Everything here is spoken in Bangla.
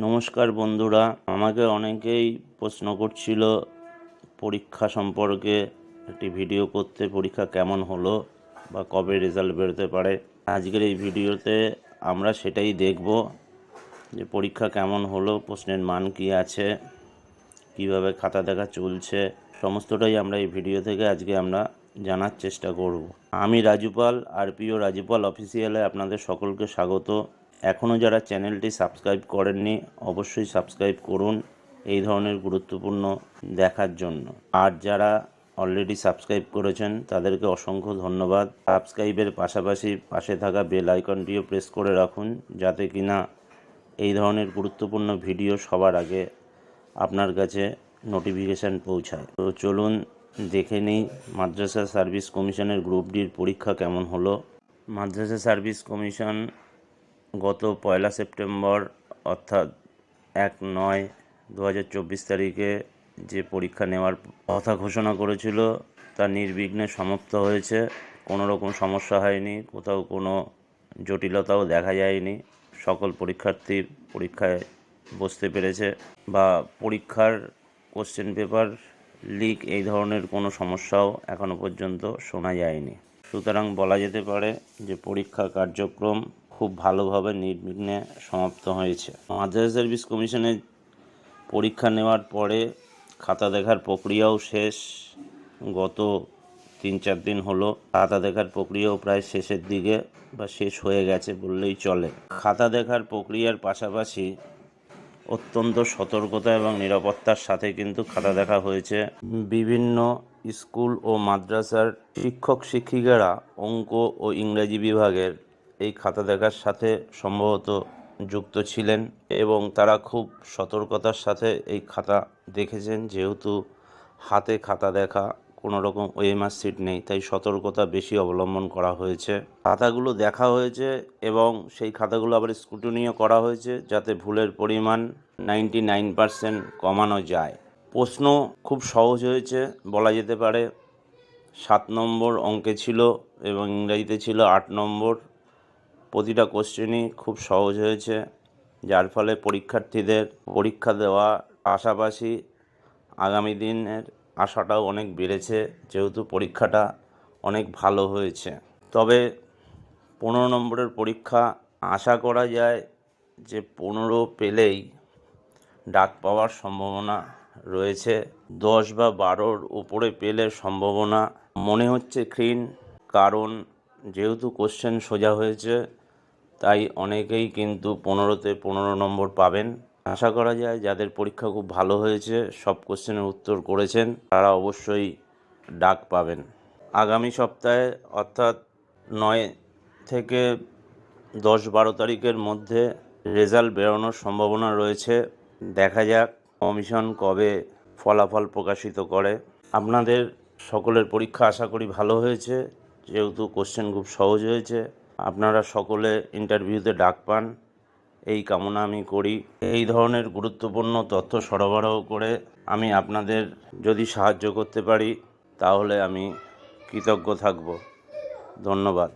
নমস্কার বন্ধুরা, আমাকে অনেকেই প্রশ্ন করছিল পরীক্ষা সম্পর্কে একটি ভিডিও করতে, পরীক্ষা কেমন হলো বা কবে রেজাল্ট বেরোতে পারে। আজকের এই ভিডিওতে আমরা সেটাই দেখব যে পরীক্ষা কেমন হলো, প্রশ্নের মান কী আছে, কিভাবে খাতা দেখা চলছে, সমস্তটাই আমরা এই ভিডিও থেকে আজকে আমরা জানার চেষ্টা করব। আমি রাজুপাল, আরপিও রাজুপাল অফিসিয়ালে আপনাদের সকলকে স্বাগত। এখনও যারা চ্যানেলটি সাবস্ক্রাইব করেননি অবশ্যই সাবস্ক্রাইব করুন এই ধরনের গুরুত্বপূর্ণ দেখার জন্য। আর যারা অলরেডি সাবস্ক্রাইব করেছেন তাদেরকে অসংখ্য ধন্যবাদ। সাবস্ক্রাইবের পাশাপাশি পাশে থাকা বেল আইকনটিও প্রেস করে রাখুন, যাতে কিনা এই ধরনের গুরুত্বপূর্ণ ভিডিও সবার আগে আপনার কাছে নোটিফিকেশান পৌঁছায়। তো চলুন দেখে নিই মাদ্রাসা সার্ভিস কমিশনের গ্রুপ ডির পরীক্ষা কেমন হলো। মাদ্রাসা সার্ভিস কমিশন গত 1 সেপ্টেম্বর অর্থাৎ 1/9/2024 তারিখে যে পরীক্ষা নেওয়ার কথা ঘোষণা করেছিল তা নির্বিঘ্নে সমাপ্ত হয়েছে। কোনো রকম সমস্যা হয়নি, কোথাও কোনো জটিলতাও দেখা যায়নি। সকল পরীক্ষার্থী পরীক্ষায় বসতে পেরেছে বা পরীক্ষার কোশ্চেন পেপার লিক এই ধরনের কোনো সমস্যাও এখনও পর্যন্ত শোনা যায়নি। সুতরাং বলা যেতে পারে যে পরীক্ষা কার্যক্রম খুব ভালোভাবে নির্বিঘ্নে সমাপ্ত হয়েছে। মাদ্রাসা সার্ভিস কমিশনের পরীক্ষা নেওয়ার পরে খাতা দেখার প্রক্রিয়াও শেষ। গত 3-4 দিন হলো খাতা দেখার প্রক্রিয়াও প্রায় শেষের দিকে বা শেষ হয়ে গেছে বললেই চলে। খাতা দেখার প্রক্রিয়ার পাশাপাশি অত্যন্ত সতর্কতা এবং নিরাপত্তার সাথে কিন্তু খাতা দেখা হয়েছে। বিভিন্ন স্কুল ও মাদ্রাসার শিক্ষক শিক্ষিকারা অঙ্ক ও ইংরেজি বিভাগের এই খাতা দেখার সাথে সম্ভবত যুক্ত ছিলেন এবং তারা খুব সতর্কতার সাথে এই খাতা দেখেছেন। যেহেতু হাতে খাতা দেখা, কোনো রকম ওএমআর শিট নেই, তাই সতর্কতা বেশি অবলম্বন করা হয়েছে। খাতাগুলো দেখা হয়েছে এবং সেই খাতাগুলো আবার স্ক্রুটিনিও করা হয়েছে, যাতে ভুলের পরিমাণ 99% কমানো যায়। প্রশ্ন খুব সহজ হয়েছে বলা যেতে পারে। 7 নম্বর অঙ্কে ছিল এবং ইংরাজিতে ছিল 8 নম্বর। প্রতিটা কোশ্চেনই খুব সহজ হয়েছে, যার ফলে পরীক্ষার্থীদের পরীক্ষা দেওয়া পাশাপাশি আগামী দিনের আশাটাও অনেক বেড়েছে, যেহেতু পরীক্ষাটা অনেক ভালো হয়েছে। তবে 15 নম্বরের পরীক্ষা আশা করা যায় যে 15 পেলেই ডাক পাওয়ার সম্ভাবনা রয়েছে। 10 বা 12-র উপরে পেলে সম্ভাবনা মনে হচ্ছে ক্ষীণ, কারণ যেহেতু কোশ্চেন সোজা হয়েছে তাই অনেকেই কিন্তু 15তে 15 নম্বর পাবেন। আশা করা যায় যাদের পরীক্ষা খুব ভালো হয়েছে, সব কোশ্চেনের উত্তর করেছেন, তারা অবশ্যই ডাক পাবেন। আগামী সপ্তাহে অর্থাৎ 9 থেকে 10-12 তারিখের মধ্যে রেজাল্ট বেরোনোর সম্ভাবনা রয়েছে। দেখা যাক কমিশন কবে ফলাফল প্রকাশিত করে। আপনাদের সকলের পরীক্ষা আশা করি ভালো হয়েছে, যেহেতু কোশ্চেন খুব সহজ হয়েছে। আপনারা সকলে ইন্টারভিউতে ডাক পান, এই কামনা আমি করি। এই ধরনের গুরুত্বপূর্ণ তথ্য সরবরাহ করে আমি আপনাদের যদি সাহায্য করতে পারি তাহলে আমি কৃতজ্ঞ থাকব। ধন্যবাদ।